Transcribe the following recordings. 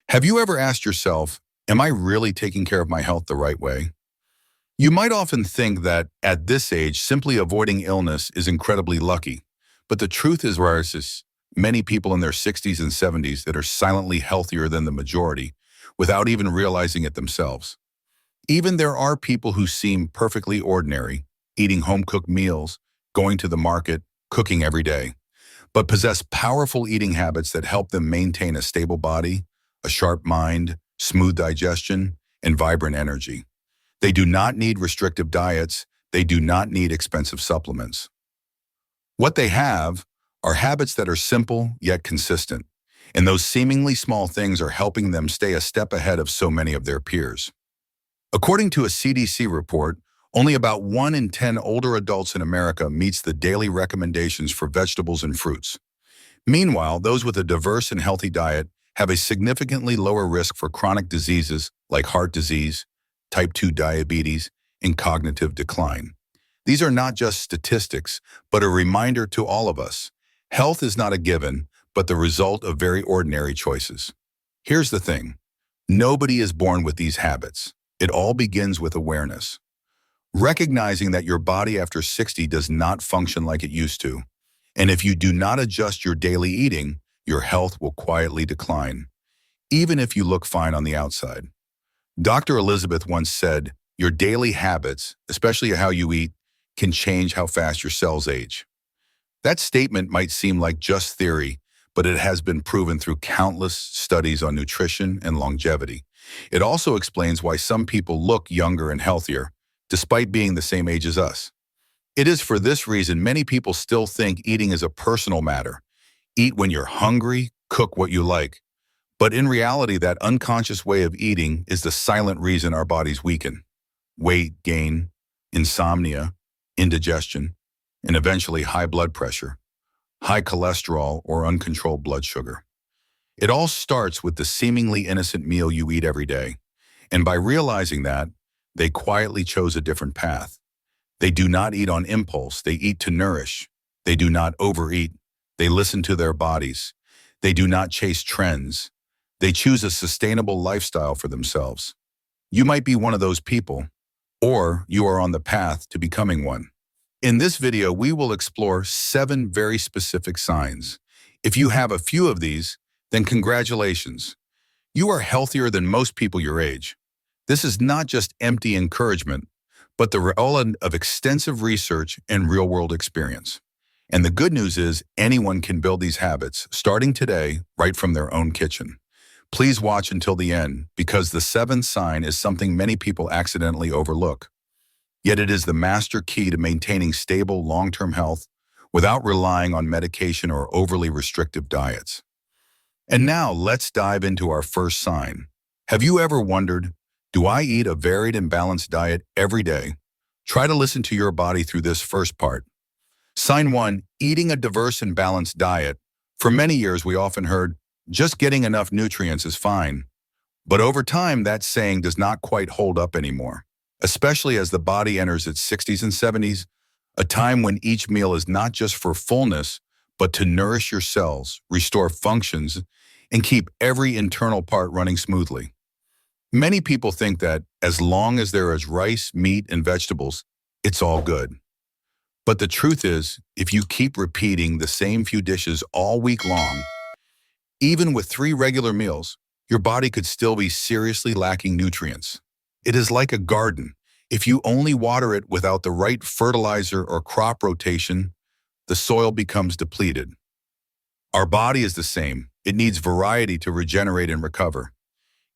Have you ever asked yourself, am I really taking care of my health the right way? You might often think that at this age, simply avoiding illness is incredibly lucky. But the truth is, versus many people in their 60s and 70s that are silently healthier than the majority without even realizing it themselves. Even there are people who seem perfectly ordinary, eating home-cooked meals, going to the market, cooking every day, but possess powerful eating habits that help them maintain a stable body, a sharp mind, smooth digestion, and vibrant energy. They do not need restrictive diets. They do not need expensive supplements. What they have are habits that are simple yet consistent, and those seemingly small things are helping them stay a step ahead of so many of their peers. According to a CDC report, only about 1 in 10 older adults in America meets the daily recommendations for vegetables and fruits. Meanwhile, those with a diverse and healthy diet have a significantly lower risk for chronic diseases like heart disease, type 2 diabetes, and cognitive decline. These are not just statistics, but a reminder to all of us. Health is not a given, but the result of very ordinary choices. Here's the thing. Nobody is born with these habits. It all begins with awareness. Recognizing that your body after 60 does not function like it used to. And if you do not adjust your daily eating, your health will quietly decline, even if you look fine on the outside. Dr. Elizabeth once said, your daily habits, especially how you eat, can change how fast your cells age. That statement might seem like just theory, but it has been proven through countless studies on nutrition and longevity. It also explains why some people look younger and healthier, despite being the same age as us. It is for this reason many people still think eating is a personal matter. Eat when you're hungry, cook what you like. But in reality, that unconscious way of eating is the silent reason our bodies weaken. Weight gain, insomnia, indigestion, and eventually high blood pressure, high cholesterol, or uncontrolled blood sugar. It all starts with the seemingly innocent meal you eat every day. And by realizing that, they quietly chose a different path. They do not eat on impulse, they eat to nourish. They do not overeat, they listen to their bodies. They do not chase trends. They choose a sustainable lifestyle for themselves. You might be one of those people, or you are on the path to becoming one. In this video, we will explore 7 very specific signs. If you have a few of these, then congratulations. You are healthier than most people your age. This is not just empty encouragement, but the result of extensive research and real-world experience. And the good news is anyone can build these habits, starting today, right from their own kitchen. Please watch until the end, because the 7th sign is something many people accidentally overlook. Yet it is the master key to maintaining stable long-term health without relying on medication or overly restrictive diets. And now let's dive into our first sign. Have you ever wondered, do I eat a varied and balanced diet every day? Try to listen to your body through this first part. Sign 1, eating a diverse and balanced diet. For many years, we often heard, just getting enough nutrients is fine. But over time, that saying does not quite hold up anymore, especially as the body enters its 60s and 70s, a time when each meal is not just for fullness, but to nourish your cells, restore functions, and keep every internal part running smoothly. Many people think that as long as there is rice, meat, and vegetables, it's all good. But the truth is, if you keep repeating the same few dishes all week long, even with 3 regular meals, your body could still be seriously lacking nutrients. It is like a garden. If you only water it without the right fertilizer or crop rotation, the soil becomes depleted. Our body is the same. It needs variety to regenerate and recover.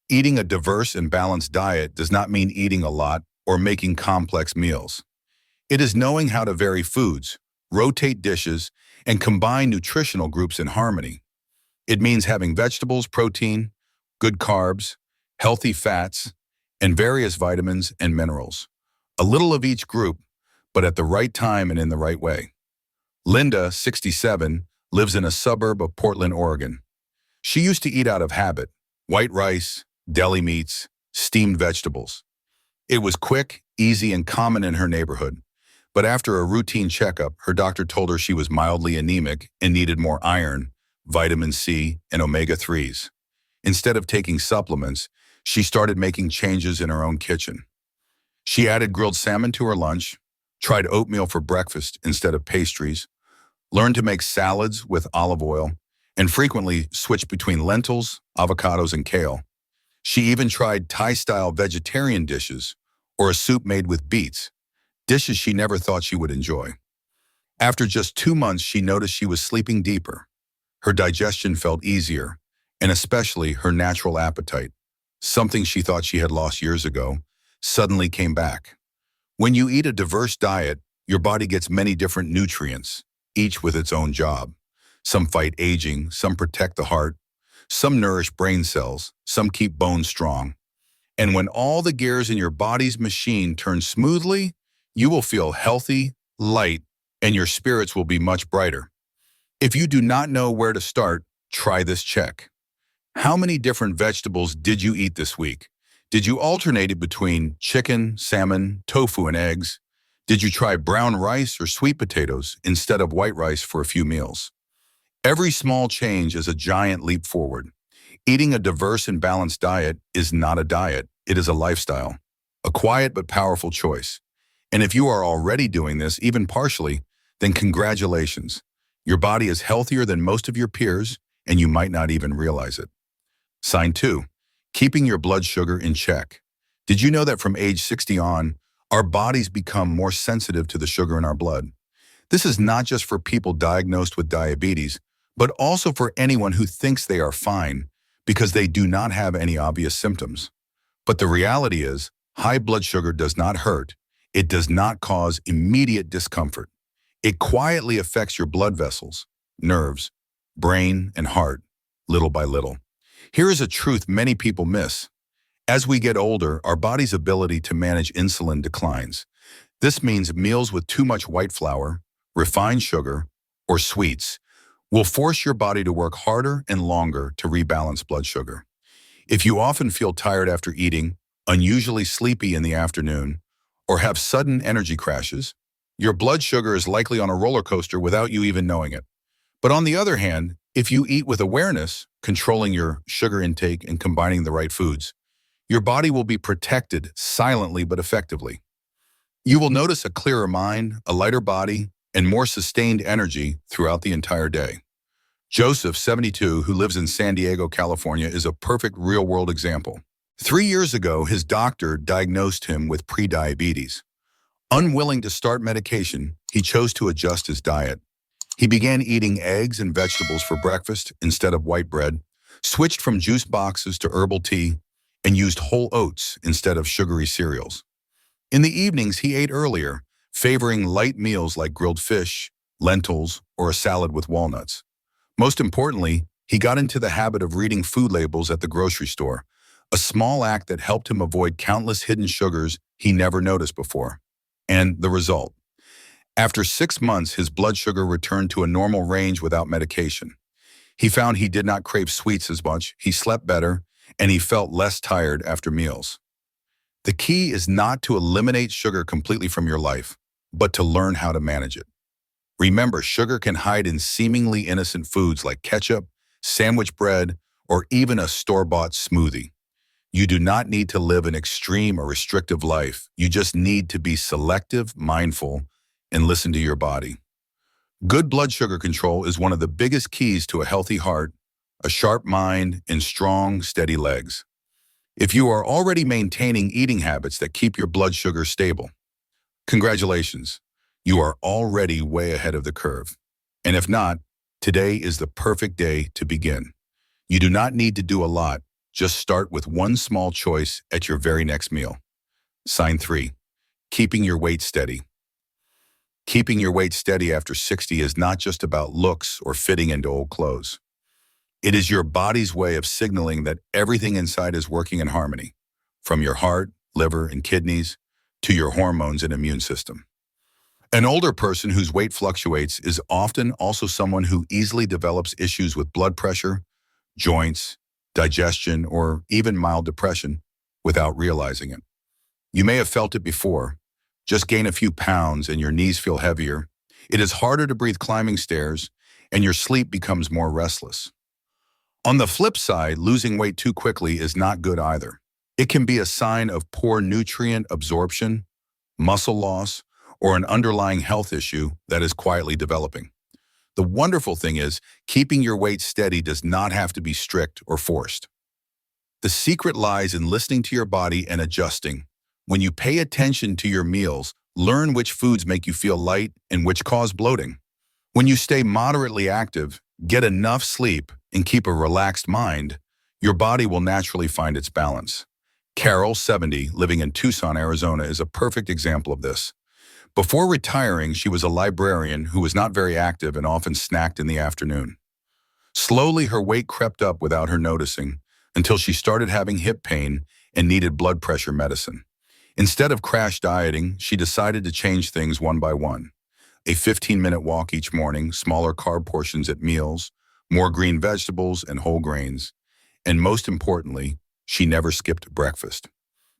Eating a diverse and balanced diet does not mean eating a lot or making complex meals. It is knowing how to vary foods, rotate dishes, and combine nutritional groups in harmony. It means having vegetables, protein, good carbs, healthy fats, and various vitamins and minerals. A little of each group, but at the right time and in the right way. Linda, 67, lives in a suburb of Portland, Oregon. She used to eat out of habit, white rice, deli meats, steamed vegetables. It was quick, easy, and common in her neighborhood. But after a routine checkup, her doctor told her she was mildly anemic and needed more iron, vitamin C, and omega-3s. Instead of taking supplements, she started making changes in her own kitchen. She added grilled salmon to her lunch, tried oatmeal for breakfast instead of pastries, learned to make salads with olive oil, and frequently switched between lentils, avocados, and kale. She even tried Thai-style vegetarian dishes or a soup made with beets, dishes she never thought she would enjoy. After just 2 months, she noticed she was sleeping deeper. Her digestion felt easier, and especially her natural appetite, something she thought she had lost years ago, suddenly came back. When you eat a diverse diet, your body gets many different nutrients, each with its own job. Some fight aging, some protect the heart, some nourish brain cells, some keep bones strong. And when all the gears in your body's machine turn smoothly, you will feel healthy, light, and your spirits will be much brighter. If you do not know where to start, try this check. How many different vegetables did you eat this week? Did you alternate it between chicken, salmon, tofu, and eggs? Did you try brown rice or sweet potatoes instead of white rice for a few meals? Every small change is a giant leap forward. Eating a diverse and balanced diet is not a diet, it is a lifestyle, a quiet but powerful choice. And if you are already doing this, even partially, then congratulations. Your body is healthier than most of your peers, and you might not even realize it. Sign 2. Keeping your blood sugar in check. Did you know that from age 60 on, our bodies become more sensitive to the sugar in our blood? This is not just for people diagnosed with diabetes, but also for anyone who thinks they are fine because they do not have any obvious symptoms. But the reality is, high blood sugar does not hurt. It does not cause immediate discomfort. It quietly affects your blood vessels, nerves, brain, and heart, little by little. Here is a truth many people miss. As we get older, our body's ability to manage insulin declines. This means meals with too much white flour, refined sugar, or sweets will force your body to work harder and longer to rebalance blood sugar. If you often feel tired after eating, unusually sleepy in the afternoon, or have sudden energy crashes, your blood sugar is likely on a roller coaster without you even knowing it. But on the other hand, if you eat with awareness, controlling your sugar intake and combining the right foods, your body will be protected silently but effectively. You will notice a clearer mind, a lighter body, and more sustained energy throughout the entire day. Joseph, 72, who lives in San Diego, California, is a perfect real-world example. 3 years ago, his doctor diagnosed him with prediabetes. Unwilling to start medication, he chose to adjust his diet. He began eating eggs and vegetables for breakfast instead of white bread, switched from juice boxes to herbal tea, and used whole oats instead of sugary cereals. In the evenings, he ate earlier, favoring light meals like grilled fish, lentils, or a salad with walnuts. Most importantly, he got into the habit of reading food labels at the grocery store, a small act that helped him avoid countless hidden sugars he never noticed before. And the result? After 6 months, his blood sugar returned to a normal range without medication. He found he did not crave sweets as much, he slept better, and he felt less tired after meals. The key is not to eliminate sugar completely from your life, but to learn how to manage it. Remember, sugar can hide in seemingly innocent foods like ketchup, sandwich bread, or even a store-bought smoothie. You do not need to live an extreme or restrictive life. You just need to be selective, mindful, and listen to your body. Good blood sugar control is one of the biggest keys to a healthy heart, a sharp mind, and strong, steady legs. If you are already maintaining eating habits that keep your blood sugar stable, congratulations, you are already way ahead of the curve. And if not, today is the perfect day to begin. You do not need to do a lot, just start with one small choice at your very next meal. Sign 3. Keeping your weight steady. Keeping your weight steady after 60 is not just about looks or fitting into old clothes. It is your body's way of signaling that everything inside is working in harmony, from your heart, liver, and kidneys to your hormones and immune system. An older person whose weight fluctuates is often also someone who easily develops issues with blood pressure, joints, digestion, or even mild depression without realizing it. You may have felt it before. Just gain a few pounds and your knees feel heavier. It is harder to breathe climbing stairs, and your sleep becomes more restless. On the flip side, losing weight too quickly is not good either. It can be a sign of poor nutrient absorption, muscle loss, or an underlying health issue that is quietly developing. The wonderful thing is, keeping your weight steady does not have to be strict or forced. The secret lies in listening to your body and adjusting. When you pay attention to your meals, learn which foods make you feel light and which cause bloating. When you stay moderately active, get enough sleep, and keep a relaxed mind, your body will naturally find its balance. Carol, 70, living in Tucson, Arizona, is a perfect example of this. Before retiring, she was a librarian who was not very active and often snacked in the afternoon. Slowly, her weight crept up without her noticing until she started having hip pain and needed blood pressure medicine. Instead of crash dieting, she decided to change things one by one. A 15-minute walk each morning, smaller carb portions at meals, more green vegetables and whole grains, and most importantly, she never skipped breakfast.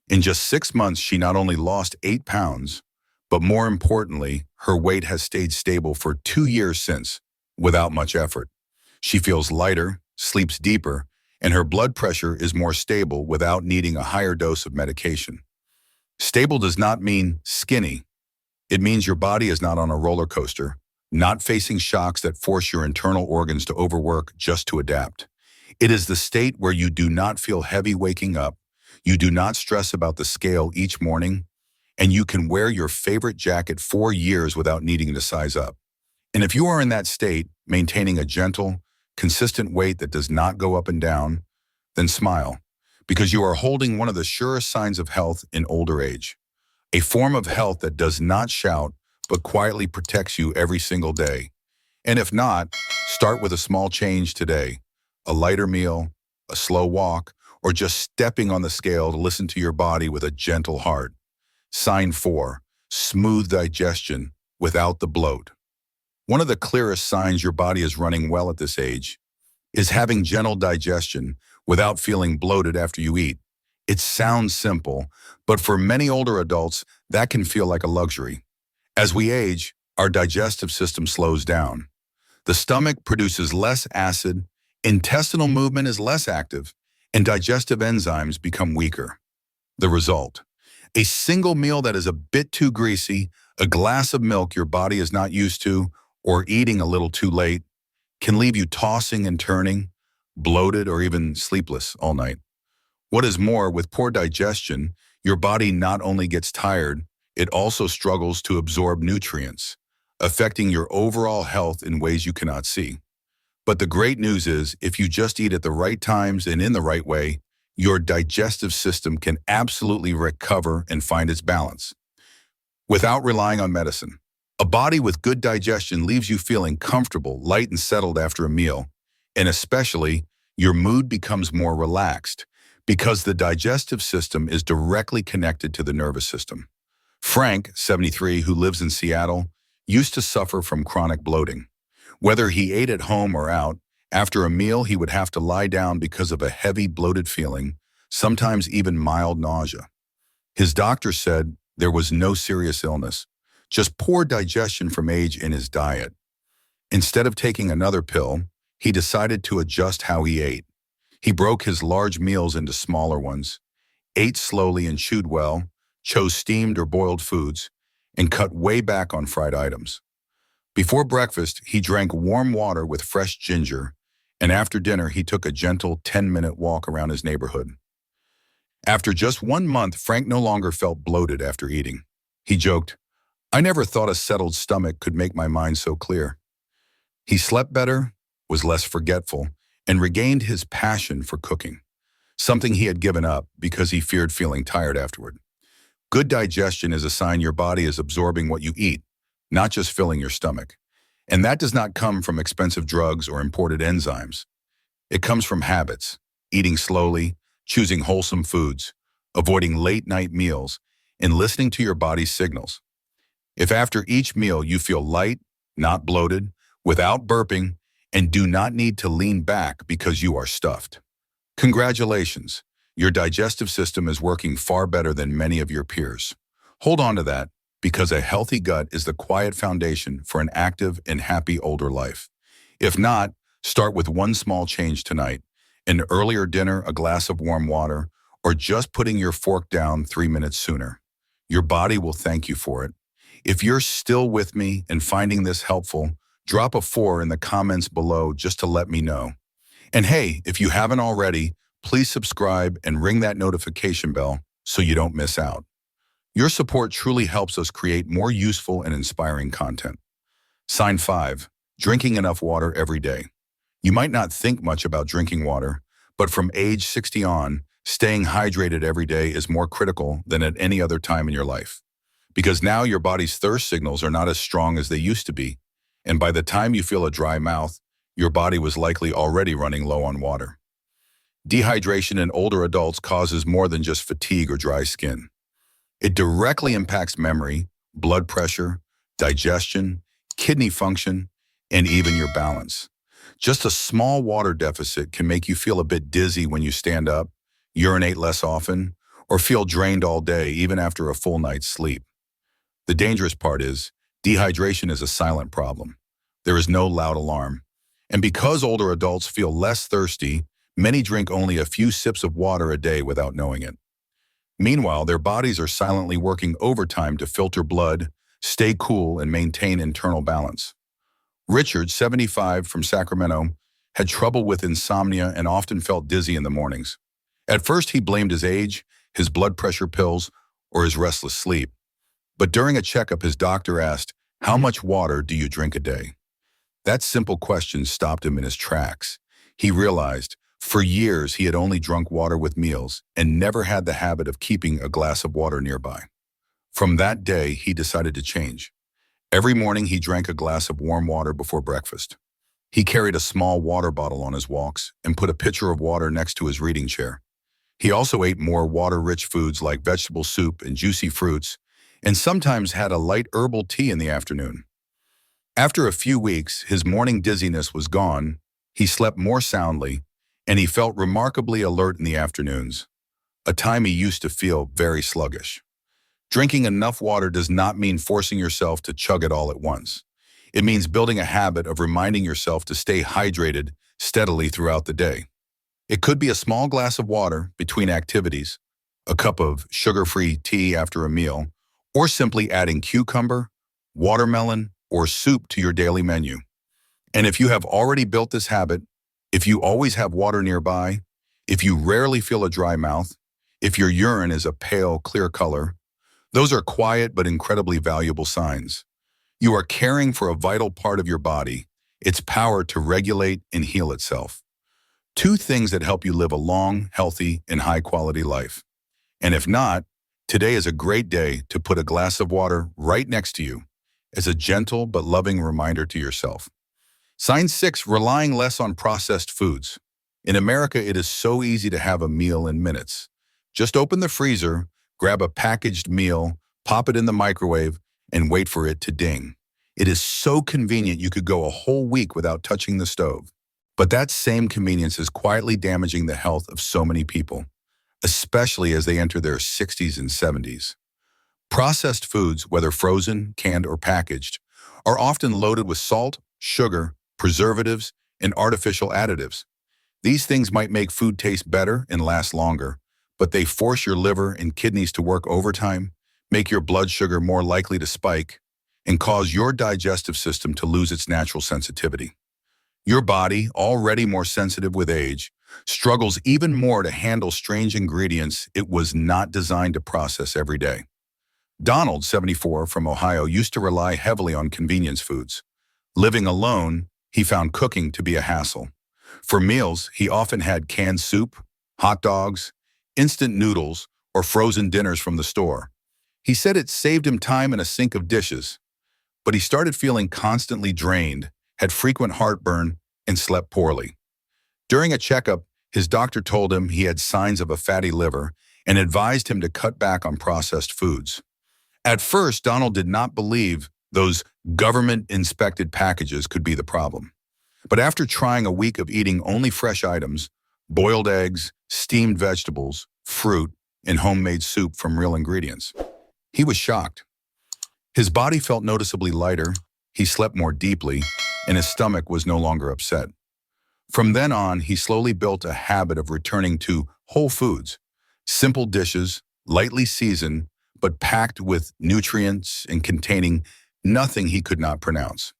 In just 6 months, she not only lost 8 pounds, but more importantly, her weight has stayed stable for 2 years since, without much effort. She feels lighter, sleeps deeper, and her blood pressure is more stable without needing a higher dose of medication. Stable does not mean skinny. It means your body is not on a roller coaster, not facing shocks that force your internal organs to overwork just to adapt. It is the state where you do not feel heavy waking up, you do not stress about the scale each morning, and you can wear your favorite jacket for years without needing to size up. And if you are in that state, maintaining a gentle, consistent weight that does not go up and down, then smile, because you are holding one of the surest signs of health in older age. A form of health that does not shout, but quietly protects you every single day. And if not, start with a small change today. A lighter meal, a slow walk, or just stepping on the scale to listen to your body with a gentle heart. Sign 4, smooth digestion without the bloat. One of the clearest signs your body is running well at this age is having gentle digestion without feeling bloated after you eat. It sounds simple, but for many older adults, that can feel like a luxury. As we age, our digestive system slows down. The stomach produces less acid, intestinal movement is less active, and digestive enzymes become weaker. The result: a single meal that is a bit too greasy, a glass of milk your body is not used to, or eating a little too late, can leave you tossing and turning, bloated or even sleepless all night. What is more, with poor digestion, your body not only gets tired, it also struggles to absorb nutrients, affecting your overall health in ways you cannot see. But the great news is, if you just eat at the right times and in the right way, your digestive system can absolutely recover and find its balance without relying on medicine. A body with good digestion leaves you feeling comfortable, light, and settled after a meal, and especially, your mood becomes more relaxed because the digestive system is directly connected to the nervous system. Frank, 73, who lives in Seattle, used to suffer from chronic bloating. Whether he ate at home or out, after a meal he would have to lie down because of a heavy bloated feeling, sometimes even mild nausea. His doctor said there was no serious illness, just poor digestion from age in his diet. Instead of taking another pill, he decided to adjust how he ate. He broke his large meals into smaller ones, ate slowly and chewed well, chose steamed or boiled foods, and cut way back on fried items. Before breakfast, he drank warm water with fresh ginger, and after dinner, he took a gentle 10-minute walk around his neighborhood. After just 1 month, Frank no longer felt bloated after eating. He joked, "I never thought a settled stomach could make my mind so clear." He slept better, was less forgetful, and regained his passion for cooking, something he had given up because he feared feeling tired afterward. Good digestion is a sign your body is absorbing what you eat, not just filling your stomach. And that does not come from expensive drugs or imported enzymes. It comes from habits, eating slowly, choosing wholesome foods, avoiding late-night meals, and listening to your body's signals. If after each meal you feel light, not bloated, without burping, and do not need to lean back because you are stuffed, congratulations, your digestive system is working far better than many of your peers. Hold on to that, because a healthy gut is the quiet foundation for an active and happy older life. If not, start with one small change tonight, An earlier dinner, a glass of warm water, or just putting your fork down 3 minutes sooner. Your body will thank you for it. If you're still with me and finding this helpful, drop a 4 in the comments below just to let me know. And hey, if you haven't already, please subscribe and ring that notification bell so you don't miss out. Your support truly helps us create more useful and inspiring content. Sign 5. Drinking enough water every day. You might not think much about drinking water, but from age 60 on, staying hydrated every day is more critical than at any other time in your life. Because now your body's thirst signals are not as strong as they used to be, and by the time you feel a dry mouth, your body was likely already running low on water. Dehydration in older adults causes more than just fatigue or dry skin. It directly impacts memory, blood pressure, digestion, kidney function, and even your balance. Just a small water deficit can make you feel a bit dizzy when you stand up, urinate less often, or feel drained all day, even after a full night's sleep. The dangerous part is, dehydration is a silent problem. There is no loud alarm. And because older adults feel less thirsty, many drink only a few sips of water a day without knowing it. Meanwhile, their bodies are silently working overtime to filter blood, stay cool, and maintain internal balance. Richard, 75, from Sacramento, had trouble with insomnia and often felt dizzy in the mornings. At first, he blamed his age, his blood pressure pills, or his restless sleep. But during a checkup, his doctor asked, "How much water do you drink a day?" That simple question stopped him in his tracks. He realized, for years, he had only drunk water with meals and never had the habit of keeping a glass of water nearby. From that day, he decided to change. Every morning, he drank a glass of warm water before breakfast. He carried a small water bottle on his walks and put a pitcher of water next to his reading chair. He also ate more water-rich foods like vegetable soup and juicy fruits, and sometimes had a light herbal tea in the afternoon. After a few weeks, his morning dizziness was gone, he slept more soundly, and he felt remarkably alert in the afternoons, a time he used to feel very sluggish. Drinking enough water does not mean forcing yourself to chug it all at once. It means building a habit of reminding yourself to stay hydrated steadily throughout the day. It could be a small glass of water between activities, a cup of sugar-free tea after a meal, or simply adding cucumber, watermelon, or soup to your daily menu. And if you have already built this habit, if you always have water nearby, if you rarely feel a dry mouth, if your urine is a pale, clear color, those are quiet but incredibly valuable signs. You are caring for a vital part of your body, its power to regulate and heal itself. 2 things that help you live a long, healthy, and high-quality life. And if not, today is a great day to put a glass of water right next to you as a gentle but loving reminder to yourself. Sign 6, relying less on processed foods. In America, it is so easy to have a meal in minutes. Just open the freezer, grab a packaged meal, pop it in the microwave, and wait for it to ding. It is so convenient you could go a whole week without touching the stove. But that same convenience is quietly damaging the health of so many people, especially as they enter their 60s and 70s. Processed foods, whether frozen, canned, or packaged, are often loaded with salt, sugar, preservatives, and artificial additives. These things might make food taste better and last longer, but they force your liver and kidneys to work overtime, make your blood sugar more likely to spike, and cause your digestive system to lose its natural sensitivity. Your body, already more sensitive with age, struggles even more to handle strange ingredients it was not designed to process every day. Donald, 74, from Ohio, used to rely heavily on convenience foods. Living alone, he found cooking to be a hassle. For meals, he often had canned soup, hot dogs, instant noodles, or frozen dinners from the store. He said it saved him time and a sink of dishes, but he started feeling constantly drained, had frequent heartburn, and slept poorly. During a checkup, his doctor told him he had signs of a fatty liver and advised him to cut back on processed foods. At first, Donald did not believe those government-inspected packages could be the problem. But after trying a week of eating only fresh items, boiled eggs, steamed vegetables, fruit, and homemade soup from real ingredients, he was shocked. His body felt noticeably lighter, he slept more deeply, and his stomach was no longer upset. From then on, he slowly built a habit of returning to whole foods, simple dishes, lightly seasoned, but packed with nutrients and containing nothing he could not pronounce.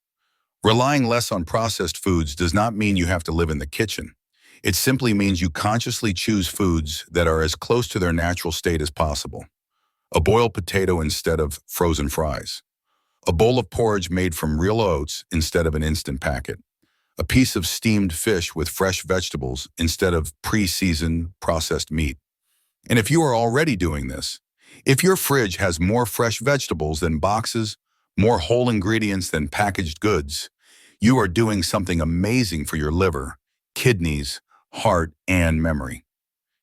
Relying less on processed foods does not mean you have to live in the kitchen. It simply means you consciously choose foods that are as close to their natural state as possible. A boiled potato instead of frozen fries. A bowl of porridge made from real oats instead of an instant packet. A piece of steamed fish with fresh vegetables instead of pre-seasoned processed meat. And if you are already doing this, if your fridge has more fresh vegetables than boxes, more whole ingredients than packaged goods, you are doing something amazing for your liver, kidneys, heart, and memory.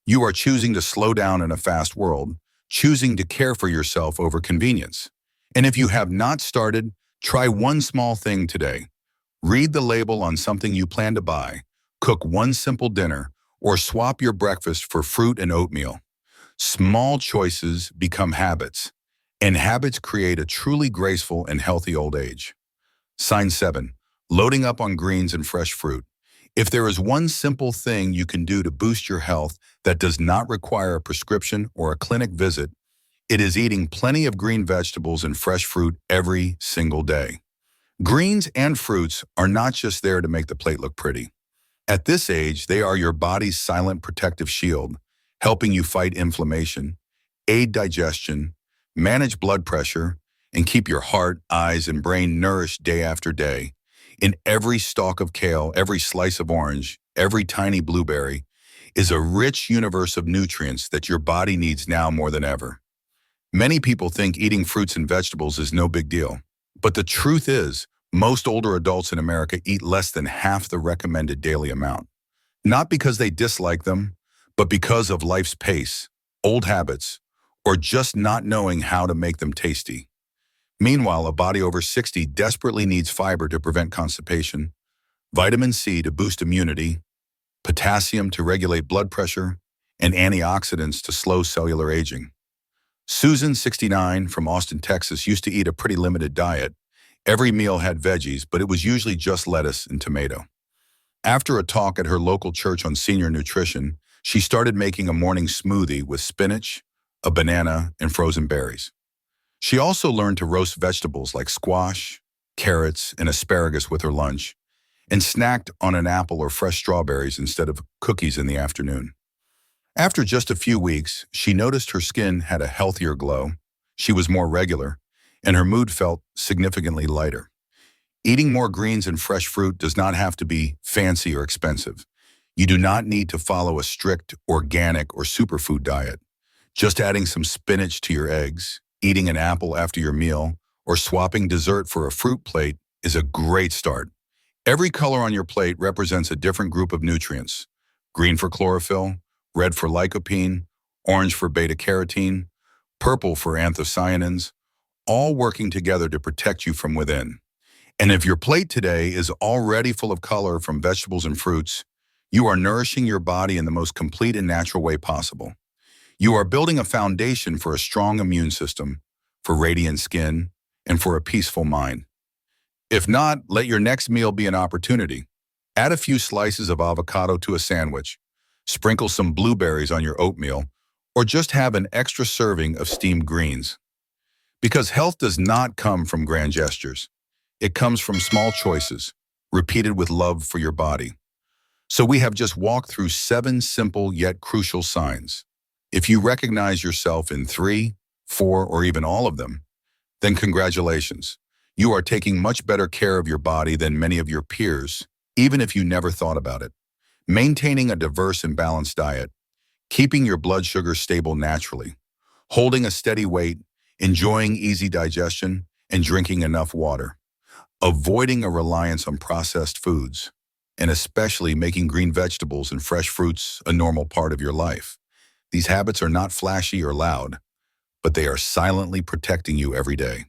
You are choosing to slow down in a fast world, choosing to care for yourself over convenience. And if you have not started, try one small thing today. Read the label on something you plan to buy, cook one simple dinner, or swap your breakfast for fruit and oatmeal. Small choices become habits, and habits create a truly graceful and healthy old age. Sign 7. Loading up on greens and fresh fruit. If there is one simple thing you can do to boost your health that does not require a prescription or a clinic visit, it is eating plenty of green vegetables and fresh fruit every single day. Greens and fruits are not just there to make the plate look pretty. At this age, they are your body's silent protective shield, helping you fight inflammation, aid digestion, manage blood pressure, and keep your heart, eyes, and brain nourished day after day. In every stalk of kale, every slice of orange, every tiny blueberry is a rich universe of nutrients that your body needs now more than ever. Many people think eating fruits and vegetables is no big deal, but the truth is, most older adults in America eat less than half the recommended daily amount. Not because they dislike them, but because of life's pace, old habits, or just not knowing how to make them tasty. Meanwhile, a body over 60 desperately needs fiber to prevent constipation, vitamin C to boost immunity, potassium to regulate blood pressure, and antioxidants to slow cellular aging. Susan, 69, from Austin, Texas, used to eat a pretty limited diet. Every meal had veggies, but it was usually just lettuce and tomato. After a talk at her local church on senior nutrition, she started making a morning smoothie with spinach, a banana, and frozen berries. She also learned to roast vegetables like squash, carrots, and asparagus with her lunch, and snacked on an apple or fresh strawberries instead of cookies in the afternoon. After just a few weeks, she noticed her skin had a healthier glow, she was more regular, and her mood felt significantly lighter. Eating more greens and fresh fruit does not have to be fancy or expensive. You do not need to follow a strict organic or superfood diet. Just adding some spinach to your eggs, eating an apple after your meal, or swapping dessert for a fruit plate is a great start. Every color on your plate represents a different group of nutrients. Green for chlorophyll, red for lycopene, orange for beta-carotene, purple for anthocyanins, all working together to protect you from within. And if your plate today is already full of color from vegetables and fruits, you are nourishing your body in the most complete and natural way possible. You are building a foundation for a strong immune system, for radiant skin, and for a peaceful mind. If not, let your next meal be an opportunity. Add a few slices of avocado to a sandwich, sprinkle some blueberries on your oatmeal, or just have an extra serving of steamed greens. Because health does not come from grand gestures. It comes from small choices, repeated with love for your body. So we have just walked through 7 simple yet crucial signs. If you recognize yourself in 3, 4, or even all of them, then congratulations. You are taking much better care of your body than many of your peers, even if you never thought about it. Maintaining a diverse and balanced diet, keeping your blood sugar stable naturally, holding a steady weight, enjoying easy digestion, and drinking enough water. Avoiding a reliance on processed foods, and especially making green vegetables and fresh fruits a normal part of your life. These habits are not flashy or loud, but they are silently protecting you every day.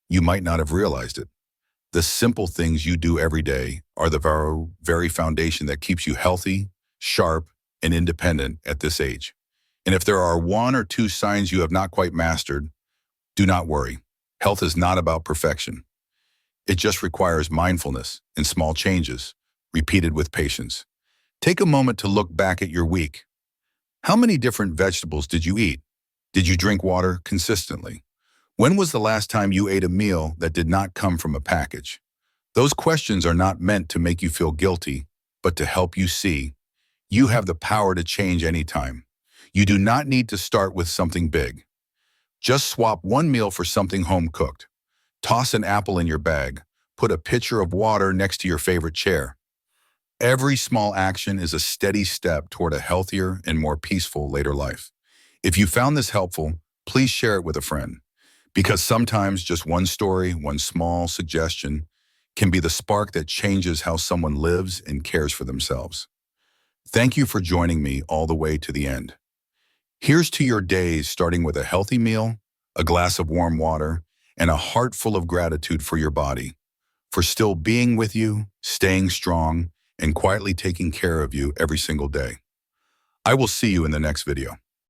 You might not have realized it. The simple things you do every day are the very foundation that keeps you healthy, sharp, and independent at this age. And if there are 1 or 2 signs you have not quite mastered, do not worry. Health is not about perfection. It just requires mindfulness and small changes, repeated with patience. Take a moment to look back at your week. How many different vegetables did you eat? Did you drink water consistently? When was the last time you ate a meal that did not come from a package? Those questions are not meant to make you feel guilty, but to help you see you have the power to change anytime. You do not need to start with something big. Just swap one meal for something home-cooked. Toss an apple in your bag. Put a pitcher of water next to your favorite chair. Every small action is a steady step toward a healthier and more peaceful later life. If you found this helpful, please share it with a friend. Because sometimes just one story, one small suggestion, can be the spark that changes how someone lives and cares for themselves. Thank you for joining me all the way to the end. Here's to your days starting with a healthy meal, a glass of warm water, and a heart full of gratitude for your body, for still being with you, staying strong, and quietly taking care of you every single day. I will see you in the next video.